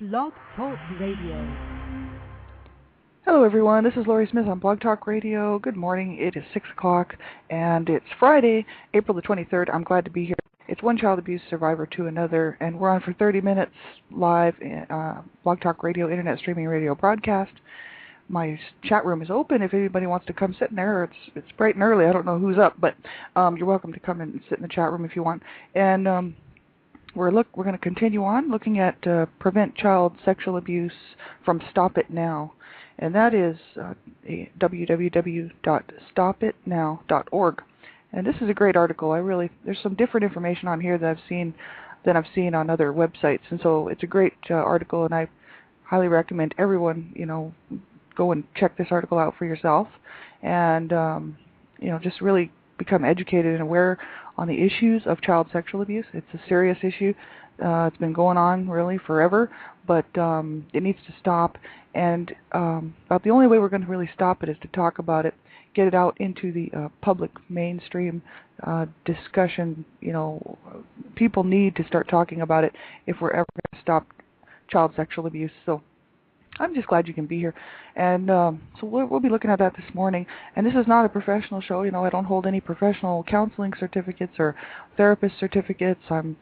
Blog Talk Radio. Hello everyone, this is Laurie Smith on Blog Talk Radio. Good morning, it is 6 o'clock and it's Friday, April the 23rd. I'm glad to be here. It's one child abuse survivor to another, and we're on for 30 minutes live in Blog Talk Radio, internet streaming radio broadcast. My chat room is open if anybody wants to come sit in there. It's bright and early. I don't know who's up, but you're welcome to come and sit in the chat room if you want. And we're going to continue on looking at prevent child sexual abuse from Stop It Now, and that is www.stopitnow.org. And this is a great article. There's some different information on here that I've seen on other websites, and so it's a great article, and I highly recommend everyone, go and check this article out for yourself, and just really become educated and aware on the issues of child sexual abuse. It's a serious issue. It's been going on really forever, but it needs to stop. And about the only way we're going to really stop it is to talk about it, get it out into the public mainstream discussion. People need to start talking about it if we're ever going to stop child sexual abuse. So I'm just glad you can be here. And so we'll be looking at that this morning. And this is not a professional show. I don't hold any professional counseling certificates or therapist certificates. I'm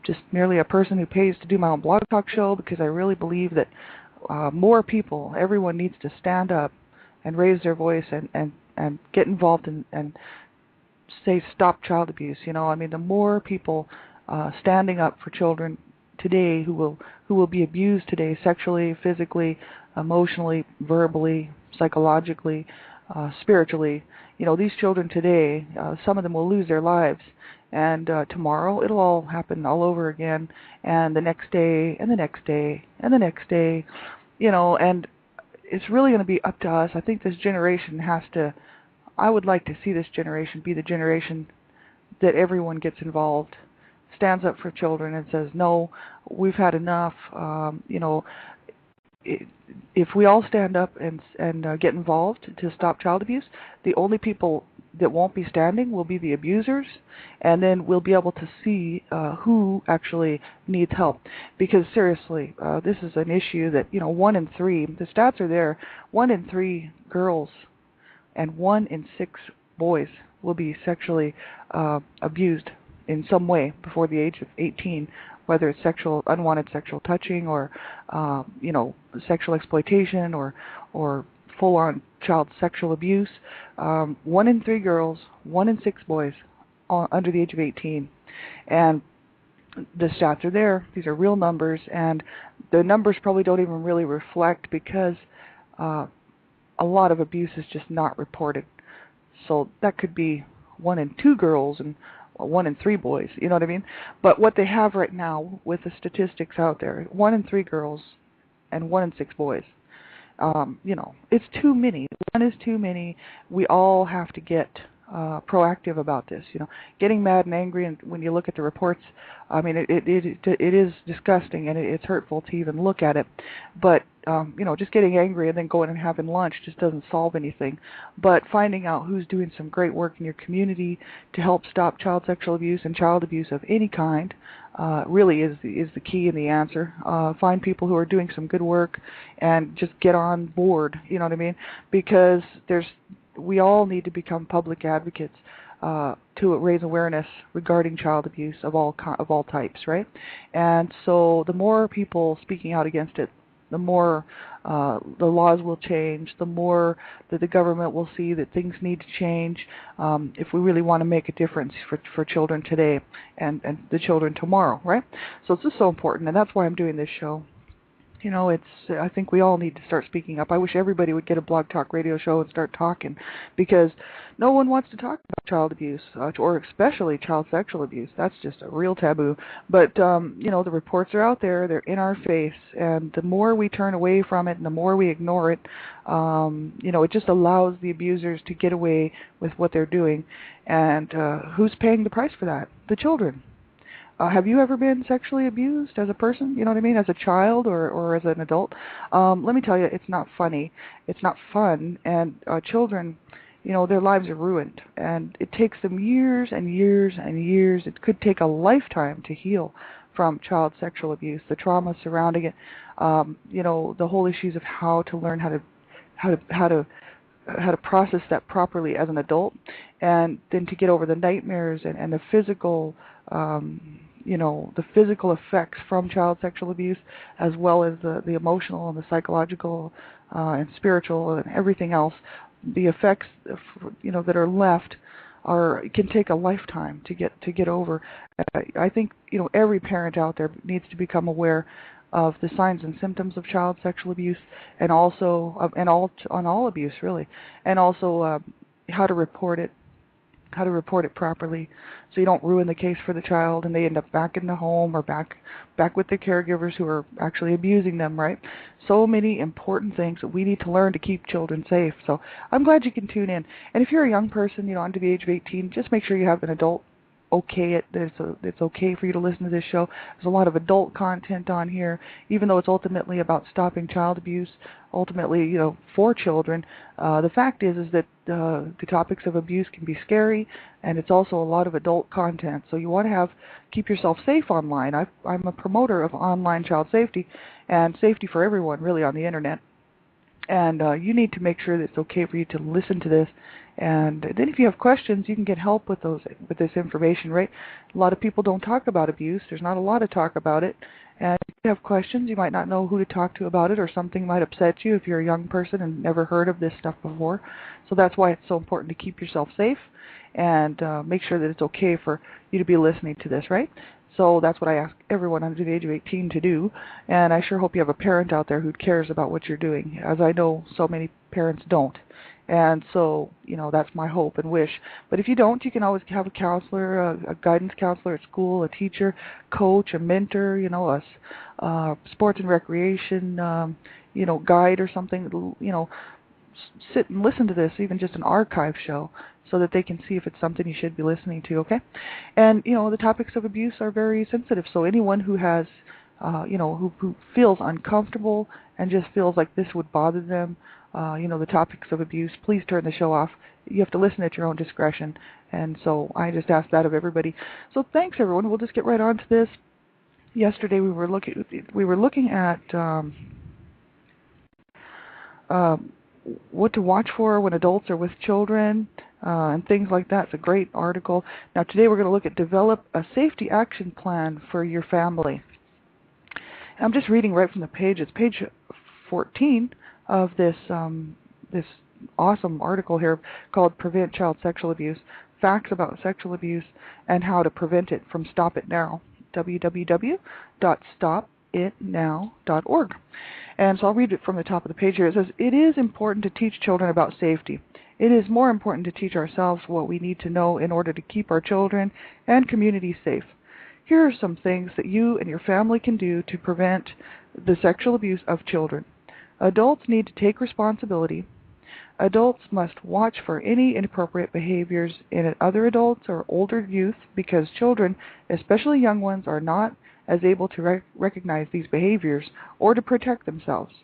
just merely a person who pays to do my own blog talk show because I really believe that more people, everyone needs to stand up and raise their voice and get involved and say stop child abuse. The more people standing up for children today who will be abused today, sexually, physically, emotionally, verbally, psychologically, spiritually. These children today, some of them will lose their lives, and tomorrow it'll all happen all over again, and the next day, and the next day, and the next day, and it's really going to be up to us. I think this generation I would like to see this generation be the generation that everyone gets involved, stands up for children and says, no, we've had enough. If we all stand up and get involved to stop child abuse, the only people that won't be standing will be the abusers, and then we'll be able to see who actually needs help. Because seriously, this is an issue that 1 in 3, the stats are there, 1 in 3 girls and 1 in 6 boys will be sexually abused in some way before the age of 18, whether it's unwanted sexual touching or sexual exploitation or full-on child sexual abuse. 1 in 3 girls, 1 in 6 boys under the age of 18. And the stats are there. These are real numbers, and the numbers probably don't even really reflect because a lot of abuse is just not reported. So that could be 1 in 2 girls and 1 in 3 boys, you know what I mean? But what they have right now with the statistics out there, 1 in 3 girls and 1 in 6 boys, it's too many. 1 is too many. We all have to get proactive about this. Getting mad and angry, and when you look at the reports, it is disgusting and it's hurtful to even look at it. But just getting angry and then going and having lunch just doesn't solve anything. But finding out who's doing some great work in your community to help stop child sexual abuse and child abuse of any kind really is the key and the answer. Find people who are doing some good work and just get on board. You know what I mean? Because we all need to become public advocates to raise awareness regarding child abuse of all types, right? And so the more people speaking out against it, the more the laws will change, the more that the government will see that things need to change if we really want to make a difference for children today and the children tomorrow, right? So it's just so important, and that's why I'm doing this show. I think we all need to start speaking up. I wish everybody would get a blog talk radio show and start talking, because no one wants to talk about child abuse, or especially child sexual abuse. That's just a real taboo. But, the reports are out there. They're in our face. And the more we turn away from it and the more we ignore it, it just allows the abusers to get away with what they're doing. And who's paying the price for that? The children. Have you ever been sexually abused as a person? You know what I mean? As a child or as an adult? Let me tell you, it's not funny. It's not fun. And children, their lives are ruined. And it takes them years and years and years. It could take a lifetime to heal from child sexual abuse, the trauma surrounding it, the whole issues of how to learn how to process that properly as an adult, and then to get over the nightmares and the physical the physical effects from child sexual abuse, as well as the emotional and the psychological and spiritual and everything else. The effects that are left can take a lifetime to get over. I think every parent out there needs to become aware of the signs and symptoms of child sexual abuse, and also on all abuse really, and also how to report it properly, so you don't ruin the case for the child and they end up back in the home or back with the caregivers who are actually abusing them, right? So many important things that we need to learn to keep children safe. So I'm glad you can tune in. And if you're a young person, under the age of 18, just make sure you have an adult okay it. It's okay for you to listen to this show. There's a lot of adult content on here, even though it's ultimately about stopping child abuse, ultimately, for children. The fact is that the topics of abuse can be scary, and it's also a lot of adult content. So you want to keep yourself safe online. I'm a promoter of online child safety and safety for everyone, really, on the internet. And you need to make sure that it's okay for you to listen to this. And then if you have questions, you can get help with this information, right? A lot of people don't talk about abuse. There's not a lot of talk about it. And if you have questions, you might not know who to talk to about it, or something might upset you if you're a young person and never heard of this stuff before. So that's why it's so important to keep yourself safe and make sure that it's okay for you to be listening to this, right? So that's what I ask everyone under the age of 18 to do, and I sure hope you have a parent out there who cares about what you're doing, as I know so many parents don't. And so, that's my hope and wish. But if you don't, you can always have a counselor, a guidance counselor at school, a teacher, coach, a mentor, a sports and recreation, guide or something, sit and listen to this, even just an archive show, so that they can see if it's something you should be listening to, okay? And, the topics of abuse are very sensitive, so anyone who has, who feels uncomfortable and just feels like this would bother them, the topics of abuse, please turn the show off. You have to listen at your own discretion, and so I just ask that of everybody. So thanks, everyone. We'll just get right on to this. Yesterday we were looking at what to watch for when adults are with children, and things like that. It's a great article. Now today we're going to look at develop a safety action plan for your family. And I'm just reading right from the page. It's page 14 of this awesome article here called Prevent Child Sexual Abuse, Facts About Sexual Abuse and How to Prevent It from Stop It Now, www.stopitnow.org. And so I'll read it from the top of the page here. It says, it is important to teach children about safety. It is more important to teach ourselves what we need to know in order to keep our children and community safe. Here are some things that you and your family can do to prevent the sexual abuse of children. Adults need to take responsibility. Adults must watch for any inappropriate behaviors in other adults or older youth, because children, especially young ones, are not as able to recognize these behaviors or to protect themselves.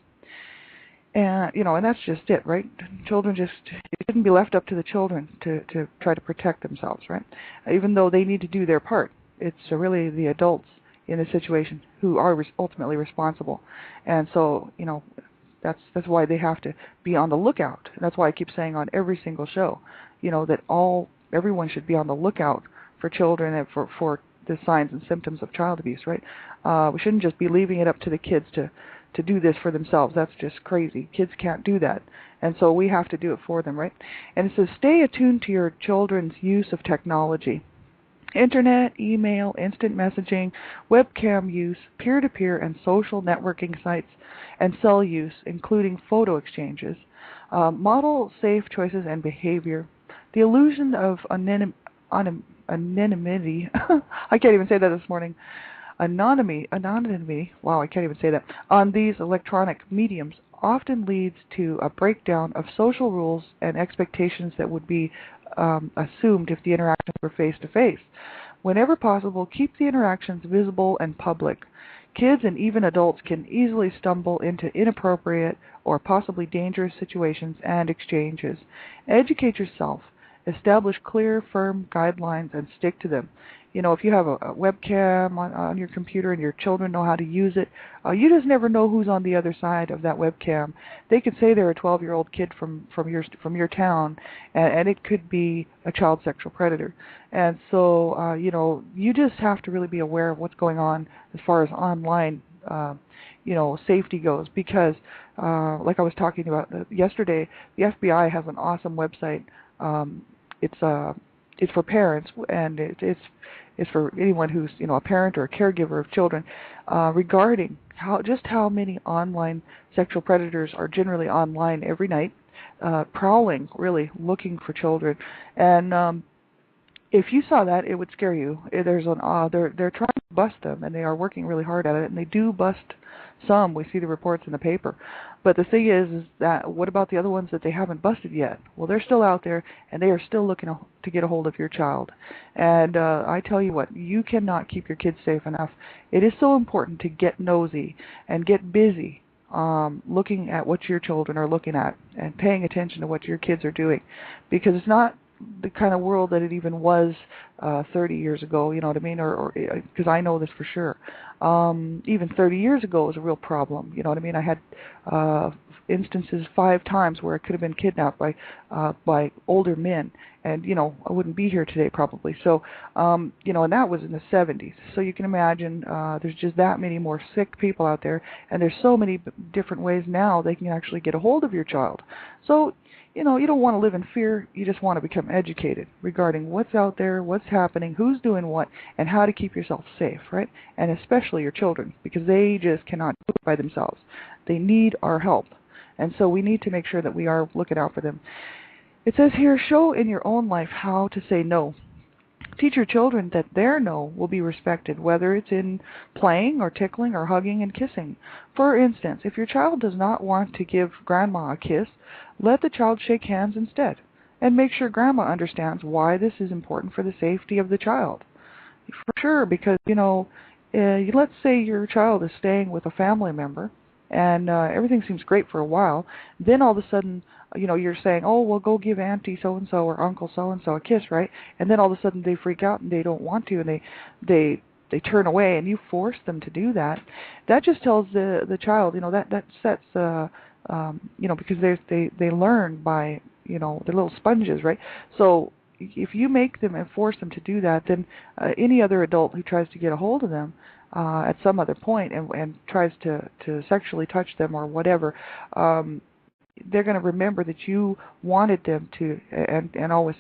And, and that's just it, right? It shouldn't be left up to the children to try to protect themselves, right? Even though they need to do their part. It's really the adults in the situation who are ultimately responsible. And so, that's why they have to be on the lookout. And that's why I keep saying on every single show, that everyone should be on the lookout for children and for the signs and symptoms of child abuse, right? We shouldn't just be leaving it up to the kids to do this for themselves. That's just crazy. Kids can't do that. And so we have to do it for them, right? And it says, stay attuned to your children's use of technology. Internet, email, instant messaging, webcam use, peer-to-peer and social networking sites, and cell use, including photo exchanges. Model safe choices and behavior. The illusion of anonymity. I can't even say that this morning. Anonymity. Wow, I can't even say that. On these electronic mediums often leads to a breakdown of social rules and expectations that would be assumed if the interactions were face-to-face. Whenever possible, keep the interactions visible and public. Kids and even adults can easily stumble into inappropriate or possibly dangerous situations and exchanges. Educate yourself. Establish clear, firm guidelines and stick to them. if you have a webcam on your computer and your children know how to use it, you just never know who's on the other side of that webcam. They could say they're a 12-year-old kid from your town, and it could be a child sexual predator. And so you just have to really be aware of what's going on as far as online safety goes, because like I was talking about yesterday, the FBI has an awesome website. It's for parents, and it's for anyone who's a parent or a caregiver of children, regarding how many online sexual predators are generally online every night, prowling, really looking for children. And if you saw that, it would scare you. They're trying to bust them, and they are working really hard at it, and they do bust some. We see the reports in the paper. But the thing is that what about the other ones that they haven't busted yet? Well, they're still out there, and they are still looking to get a hold of your child. And I tell you what, you cannot keep your kids safe enough. It is so important to get nosy and get busy looking at what your children are looking at and paying attention to what your kids are doing, because it's not the kind of world that it even was 30 years ago, you know what I mean? Or because I know this for sure. Even 30 years ago was a real problem, you know what I mean? I had instances 5 times where I could have been kidnapped by older men, and I wouldn't be here today probably. So and that was in the 70s. So you can imagine there's just that many more sick people out there, and there's so many different ways now they can actually get a hold of your child. So you don't want to live in fear. You just want to become educated regarding what's out there, what's happening, who's doing what, and how to keep yourself safe, right? And especially your children, because they just cannot do it by themselves. They need our help. And so we need to make sure that we are looking out for them. It says here, show in your own life how to say no. Teach your children that their no will be respected, whether it's in playing or tickling or hugging and kissing. For instance, if your child does not want to give grandma a kiss, let the child shake hands instead, and make sure grandma understands why this is important for the safety of the child. For sure, because, let's say your child is staying with a family member, and everything seems great for a while. Then all of a sudden, you're saying, oh, well, go give Auntie so-and-so or Uncle so-and-so a kiss, right? And then all of a sudden they freak out and they don't want to, and they turn away, and you force them to do that. That just tells the child, that sets, because they learn by, they're little sponges, right? So if you make them and force them to do that, then any other adult who tries to get a hold of them at some other point and tries to sexually touch them or whatever, they're going to remember that you wanted them to, and always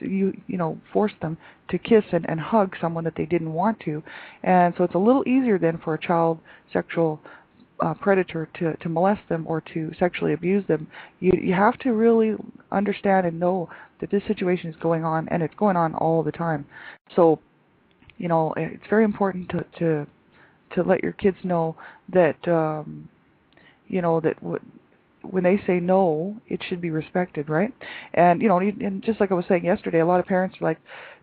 force them to kiss and hug someone that they didn't want to. And so it's a little easier then for a child sexual predator to molest them or to sexually abuse them. You have to really understand and know that this situation is going on, and it's going on all the time. So it's very important to let your kids know that when they say no, it should be respected, right? And and just like I was saying yesterday, a lot of parents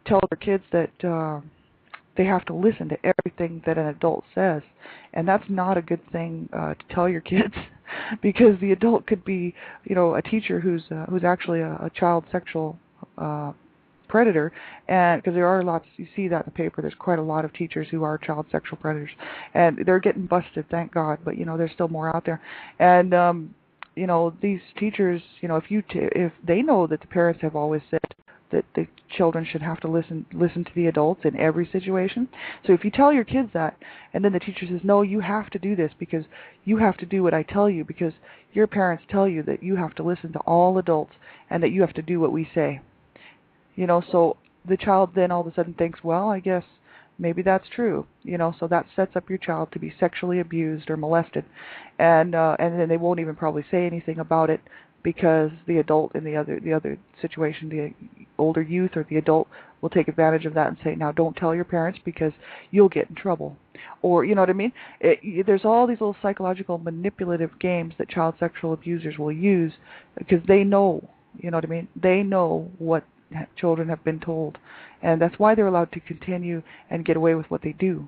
tell their kids that they have to listen to everything that an adult says, and that's not a good thing to tell your kids, because the adult could be a teacher who's actually a child sexual predator, and because there are lots, you see that in the paper, there's quite a lot of teachers who are child sexual predators, and they're getting busted, thank God, but there's still more out there. And these teachers, if they know that the parents have always said that the children should have to listen to the adults in every situation. So if you tell your kids that, and then the teacher says, no, you have to do this because you have to do what I tell you, because your parents tell you that you have to listen to all adults and that you have to do what we say. So the child then all of a sudden thinks, well, I guess maybe that's true. So that sets up your child to be sexually abused or molested, and then they won't even probably say anything about it, because the adult in the other situation, the older youth or the adult, will take advantage of that and say, now don't tell your parents because you'll get in trouble. Or, you know what I mean? There's all these little psychological manipulative games that child sexual abusers will use, because they know, you know what I mean? They know what children have been told, and that's why they're allowed to continue and get away with what they do.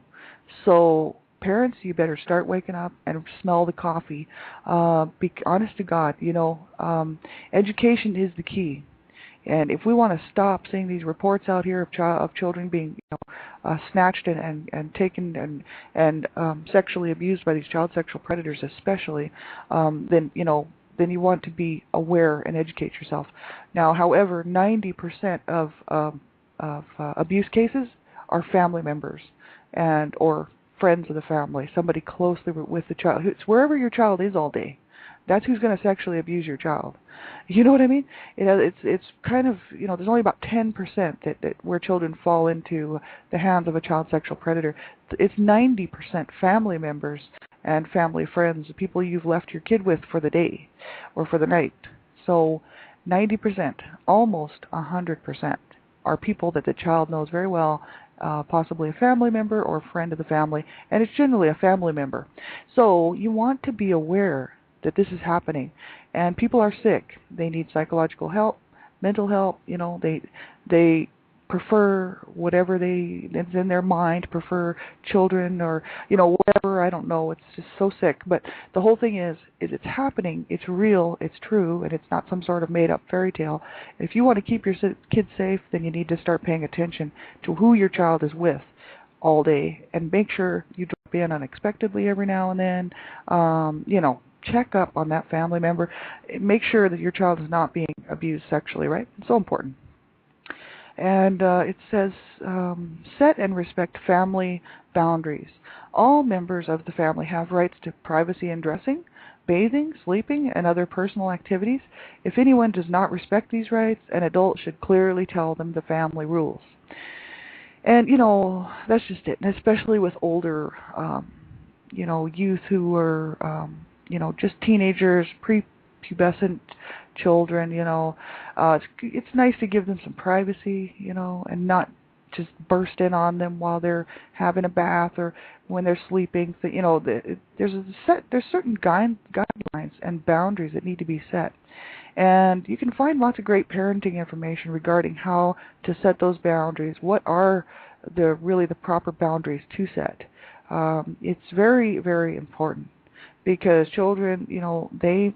So parents, you better start waking up and smell the coffee. Be honest to God, education is the key. And if we want to stop seeing these reports out here of children being snatched and taken and sexually abused by these child sexual predators, especially, then you want to be aware and educate yourself. Now, however, 90% of abuse cases are family members or friends of the family, somebody closely with the child. It's wherever your child is all day. That's who's going to sexually abuse your child. You know what I mean? It's kind of, there's only about 10% that where children fall into the hands of a child sexual predator. It's 90% family members and family friends, people you've left your kid with for the day or for the night. So 90%, almost 100%, are people that the child knows very well, possibly a family member or a friend of the family, and it's generally a family member. So you want to be aware that this is happening, and people are sick. They need psychological help, mental help. They prefer whatever is in their mind, prefer children or whatever. I don't know. It's just so sick. But the whole thing is it's happening. It's real. It's true, and it's not some sort of made-up fairy tale. If you want to keep your kids safe, then you need to start paying attention to who your child is with all day, and make sure you drop in unexpectedly every now and then. Check up on that family member. Make sure that your child is not being abused sexually, right? It's so important. And it says, set and respect family boundaries. All members of the family have rights to privacy in dressing, bathing, sleeping, and other personal activities. If anyone does not respect these rights, an adult should clearly tell them the family rules. And, that's just it. And especially with older, youth who are, just teenagers, prepubescent children, it's nice to give them some privacy, and not just burst in on them while they're having a bath or when they're sleeping. So, there's certain guidelines and boundaries that need to be set. And you can find lots of great parenting information regarding how to set those boundaries. What are the proper boundaries to set? It's very, very important, because children, they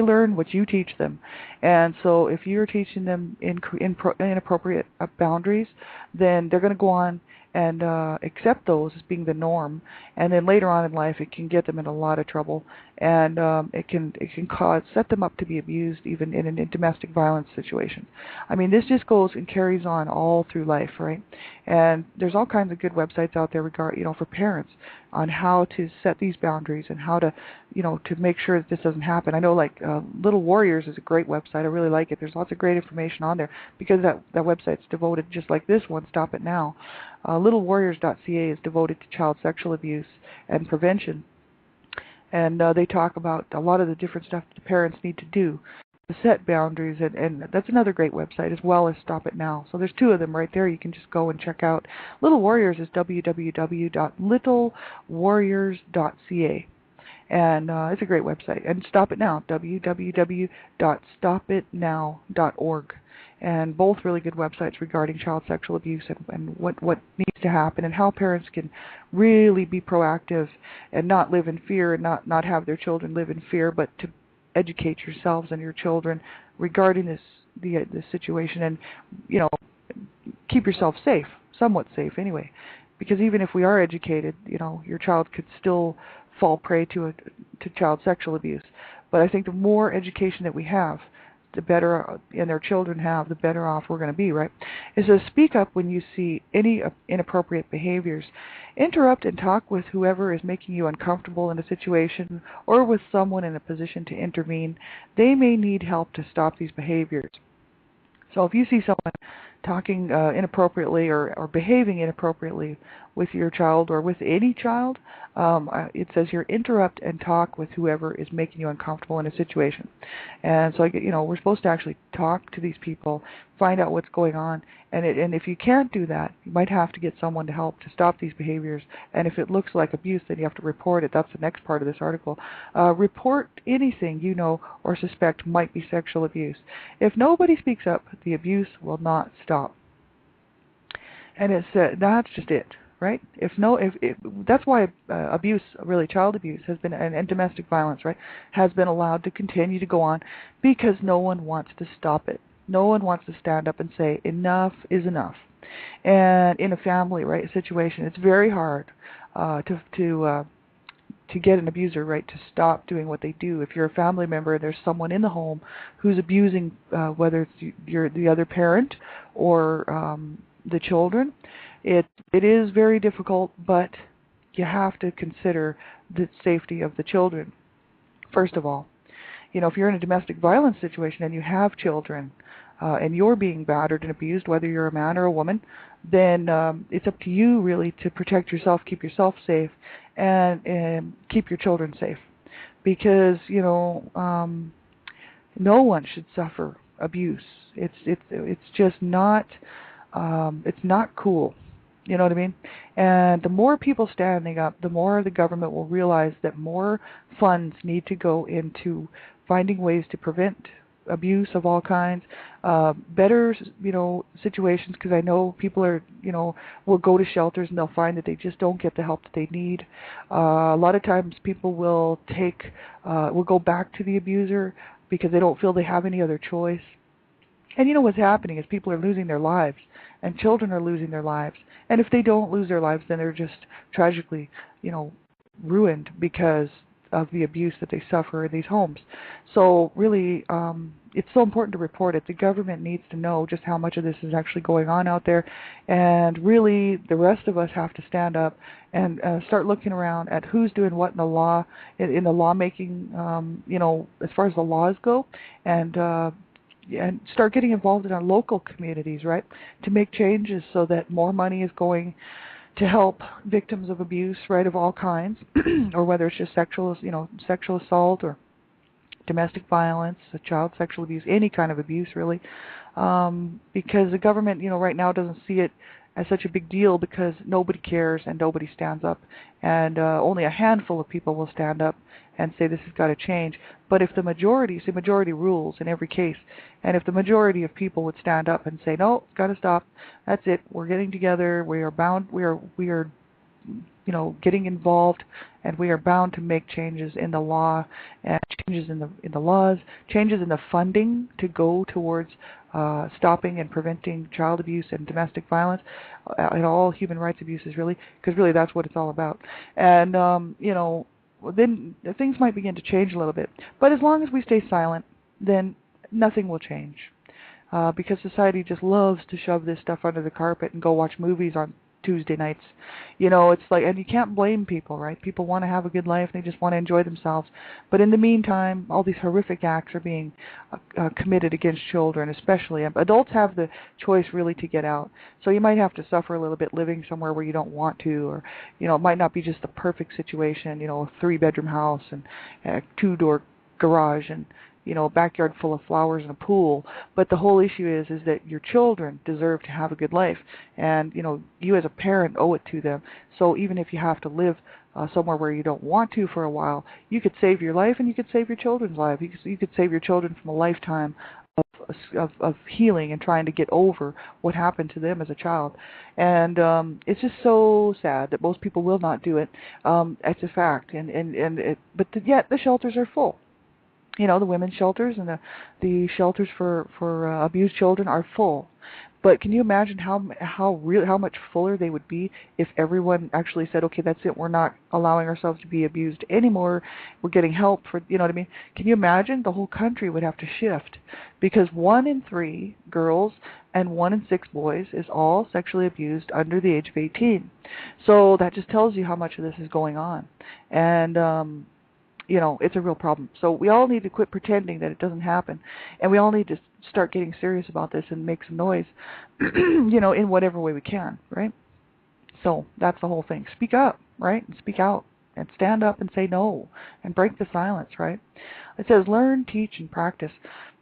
learn what you teach them. And so if you're teaching them inappropriate boundaries, then they're going to go on and accept those as being the norm. And then later on in life, it can get them in a lot of trouble, and it can set them up to be abused even in a domestic violence situation. I mean, this just goes and carries on all through life, right? And there's all kinds of good websites out there for parents on how to set these boundaries and how to, to make sure that this doesn't happen. I know, like, Little Warriors is a great website. I really like it. There's lots of great information on there, because that website's devoted, just like this one, Stop It Now. LittleWarriors.ca is devoted to child sexual abuse and prevention. And they talk about a lot of the different stuff that the parents need to do to set boundaries, and that's another great website, as well as Stop It Now. So there's two of them right there. You can just go and check out. Little Warriors is www.littlewarriors.ca. And it's a great website. And Stop It Now, www.stopitnow.org. And both really good websites regarding child sexual abuse and what needs to happen, and how parents can really be proactive and not live in fear, and not have their children live in fear, but to educate yourselves and your children regarding this situation, and keep yourself safe, somewhat safe anyway. Because even if we are educated, your child could still fall prey to child sexual abuse. But I think the more education that we have, the better, and their children have, the better off we're going to be, right? It says, speak up when you see any inappropriate behaviors. Interrupt and talk with whoever is making you uncomfortable in a situation, or with someone in a position to intervene. They may need help to stop these behaviors. So if you see someone talking inappropriately or behaving inappropriately with your child or with any child, it says here, interrupt and talk with whoever is making you uncomfortable in a situation. And so, we're supposed to actually talk to these people, find out what's going on, and if you can't do that, you might have to get someone to help to stop these behaviors. And if it looks like abuse, then you have to report it. That's the next part of this article. Report anything you know or suspect might be sexual abuse. If nobody speaks up, the abuse will not stop. And it's that's just it. Right? If that's why abuse, really child abuse, has been, and domestic violence, right, has been allowed to continue to go on, because no one wants to stop it. No one wants to stand up and say enough is enough. And in a family, right, situation, it's very hard to get an abuser, right, to stop doing what they do. If you're a family member and there's someone in the home who's abusing, whether it's the other parent or the children, it is very difficult, but you have to consider the safety of the children first of all. If you're in a domestic violence situation and you have children and you're being battered and abused, whether you're a man or a woman, then it's up to you really to protect yourself, keep yourself safe, and keep your children safe. Because no one should suffer abuse. It's just not it's not cool. You know what I mean? And the more people standing up, the more the government will realize that more funds need to go into finding ways to prevent abuse of all kinds, better, situations, because I know people are, will go to shelters and they'll find that they just don't get the help that they need. A lot of times people will go back to the abuser because they don't feel they have any other choice. And what's happening is people are losing their lives, and children are losing their lives. And if they don't lose their lives, then they're just tragically, ruined because of the abuse that they suffer in these homes. So really, it's so important to report it. The government needs to know just how much of this is actually going on out there. And really, the rest of us have to stand up and start looking around at who's doing what in the law, in the lawmaking, as far as the laws go, and start getting involved in our local communities, right, to make changes so that more money is going to help victims of abuse, right, of all kinds, or whether it's just sexual assault or domestic violence, child sexual abuse, any kind of abuse, really, because the government, right now doesn't see it as such a big deal because nobody cares and nobody stands up, and only a handful of people will stand up and say this has got to change. But if the majority rules in every case, and if the majority of people would stand up and say, no, it's got to stop, that's it, we're getting together, we are bound, we are getting involved, and we are bound to make changes in the law, and changes in the laws, changes in the funding to go towards stopping and preventing child abuse and domestic violence and all human rights abuses, really, because really that's what it's all about. And then things might begin to change a little bit. But as long as we stay silent, then nothing will change. Because society just loves to shove this stuff under the carpet and go watch movies on Tuesday nights. It's like, and you can't blame people, right? People want to have a good life, they just want to enjoy themselves. But in the meantime, all these horrific acts are being committed against children, especially. Adults have the choice really to get out. So you might have to suffer a little bit living somewhere where you don't want to, or, it might not be just the perfect situation, a 3-bedroom house and a 2-door garage and, a backyard full of flowers and a pool. But the whole issue is that your children deserve to have a good life, and you as a parent owe it to them. So even if you have to live somewhere where you don't want to for a while, you could save your life and you could save your children's life. You could save your children from a lifetime of healing and trying to get over what happened to them as a child. And it's just so sad that most people will not do it. It's a fact, but yet the shelters are full. The women's shelters and the shelters for abused children are full. But can you imagine how much fuller they would be if everyone actually said, okay, that's it, we're not allowing ourselves to be abused anymore, we're getting help for, what I mean? Can you imagine? The whole country would have to shift, because 1 in 3 girls and 1 in 6 boys is all sexually abused under the age of 18. So that just tells you how much of this is going on. And it's a real problem. So we all need to quit pretending that it doesn't happen. And we all need to start getting serious about this and make some noise, in whatever way we can, right? So that's the whole thing. Speak up, right? And speak out and stand up and say no and break the silence, right? It says learn, teach, and practice.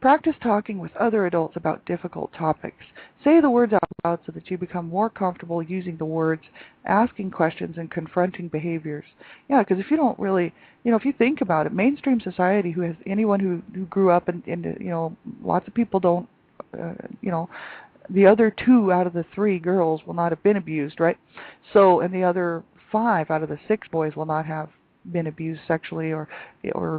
Practice talking with other adults about difficult topics. Say the words out loud so that you become more comfortable using the words, asking questions, and confronting behaviors. Yeah, because if you don't really, if you think about it, mainstream society, who has anyone who grew up in lots of people don't, the other 2 out of the 3 girls will not have been abused, right? So, and the other 5 out of the 6 boys will not have been abused sexually or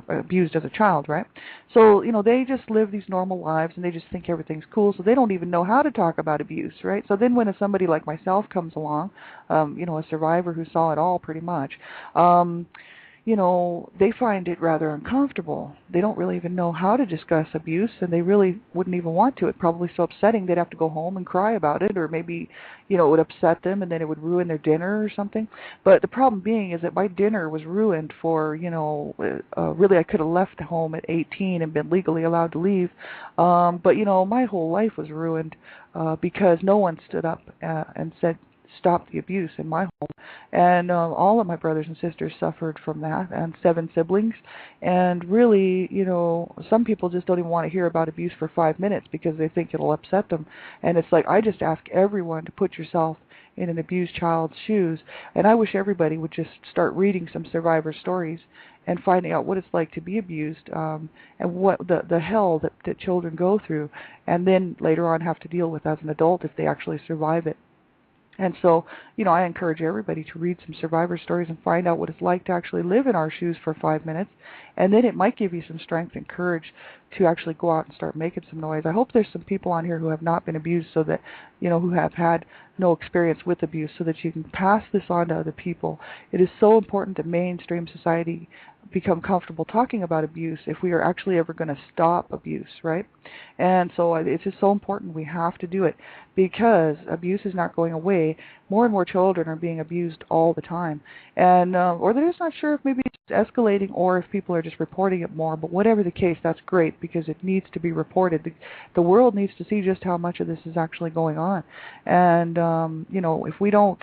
abused as a child, right? So, they just live these normal lives and they just think everything's cool, so they don't even know how to talk about abuse, right? So then when somebody like myself comes along, a survivor who saw it all pretty much, they find it rather uncomfortable. They don't really even know how to discuss abuse, and they really wouldn't even want to. It's probably so upsetting they'd have to go home and cry about it, or maybe, it would upset them and then it would ruin their dinner or something. But the problem being is that my dinner was ruined for, really I could have left home at 18 and been legally allowed to leave. But, my whole life was ruined because no one stood up and said, stop the abuse in my home. And all of my brothers and sisters suffered from that, and 7 siblings. And really, some people just don't even want to hear about abuse for 5 minutes because they think it'll upset them. And it's like, I just ask everyone to put yourself in an abused child's shoes. And I wish everybody would just start reading some survivor stories and finding out what it's like to be abused, and what the hell that children go through, and then later on have to deal with as an adult if they actually survive it. And so, I encourage everybody to read some survivor stories and find out what it's like to actually live in our shoes for 5 minutes. And then it might give you some strength and courage to actually go out and start making some noise. I hope there's some people on here who have not been abused, so that, who have had no experience with abuse, so that you can pass this on to other people. It is so important that mainstream society become comfortable talking about abuse if we are actually ever going to stop abuse, right? And so it's just so important we have to do it, because abuse is not going away. More and more children are being abused all the time, and or they're just not sure if maybe it's escalating or if people are just reporting it more. But whatever the case, that's great, because it needs to be reported. The world needs to see just how much of this is actually going on, and if we don't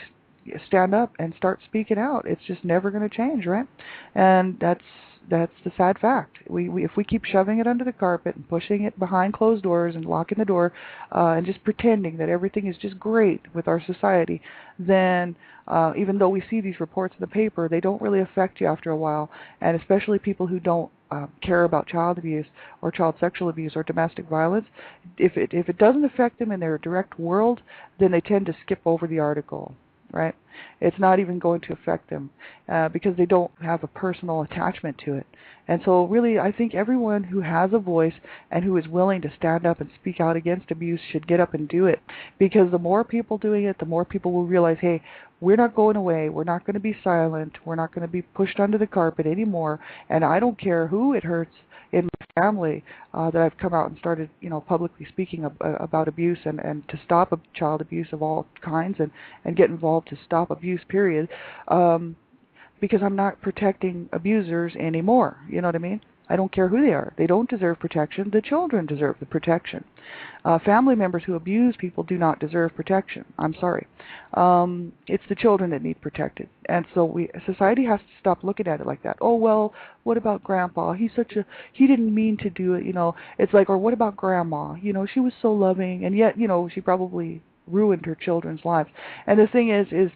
stand up and start speaking out, it's just never going to change, right? And that's the sad fact. If we keep shoving it under the carpet and pushing it behind closed doors and locking the door, and just pretending that everything is just great with our society, then even though we see these reports in the paper, they don't really affect you after a while. And especially people who don't care about child abuse or child sexual abuse or domestic violence, if it doesn't affect them in their direct world, then they tend to skip over the article. Right? It's not even going to affect them because they don't have a personal attachment to it. And so really, I think everyone who has a voice and who is willing to stand up and speak out against abuse should get up and do it, because the more people doing it, the more people will realize, hey, we're not going away, we're not going to be silent, we're not going to be pushed under the carpet anymore, and I don't care who it hurts in my family that I've come out and started, publicly speaking about abuse and to stop child abuse of all kinds and get involved to stop abuse, period, because I'm not protecting abusers anymore. You know what I mean? I don't care who they are. They don't deserve protection. The children deserve the protection. Family members who abuse people do not deserve protection. I'm sorry. It's the children that need protected. And so society has to stop looking at it like that. Oh, well, what about grandpa? He didn't mean to do it, It's like, or what about grandma? She was so loving, and yet, she probably ruined her children's lives. And the thing is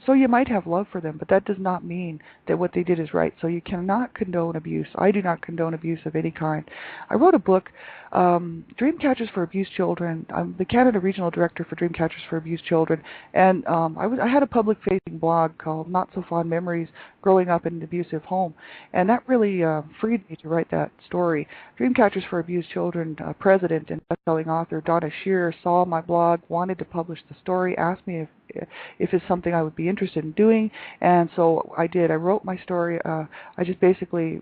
so you might have love for them, but that does not mean that what they did is right. So you cannot condone abuse. I do not condone abuse of any kind. I wrote a book, Dreamcatchers for Abused Children. I'm the Canada Regional Director for Dreamcatchers for Abused Children, and I had a public-facing blog called Not So Fond Memories, Growing Up in an Abusive Home, and that really freed me to write that story. Dreamcatchers for Abused Children president and best-selling author Donna Shearer saw my blog, wanted to publish the story, asked me if it's something I would be interested in doing, and so I did. I wrote my story. I just basically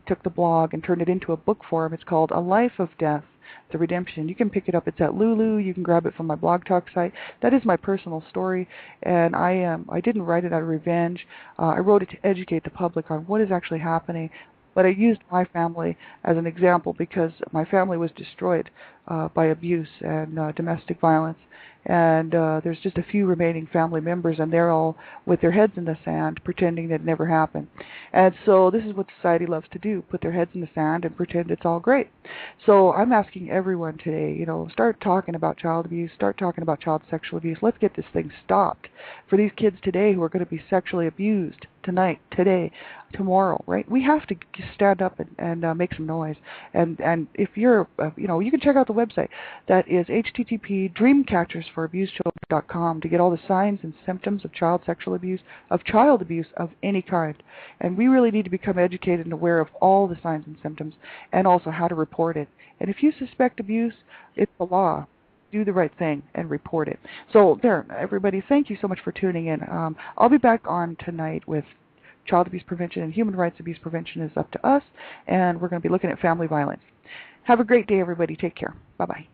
took the blog and turned it into a book form. It's called A Life of Death, The Redemption. You can pick it up. It's at Lulu. You can grab it from my Blog Talk site. That is my personal story, and I didn't write it out of revenge. I wrote it to educate the public on what is actually happening. But I used my family as an example because my family was destroyed by abuse and domestic violence. And there's just a few remaining family members, and they're all with their heads in the sand, pretending that it never happened. And so this is what society loves to do, put their heads in the sand and pretend it's all great. So I'm asking everyone today, start talking about child abuse, start talking about child sexual abuse. Let's get this thing stopped. For these kids today who are going to be sexually abused tonight, today, tomorrow, right? We have to stand up and make some noise. And if you're, you can check out the website. That is http://dreamcatchers for AbusedChildren.com to get all the signs and symptoms of child sexual abuse, of any kind. And we really need to become educated and aware of all the signs and symptoms and also how to report it. And if you suspect abuse, it's the law. Do the right thing and report it. So there, everybody, thank you so much for tuning in. I'll be back on tonight with child abuse prevention and human rights abuse prevention is up to us, and we're going to be looking at family violence. Have a great day, everybody. Take care. Bye-bye.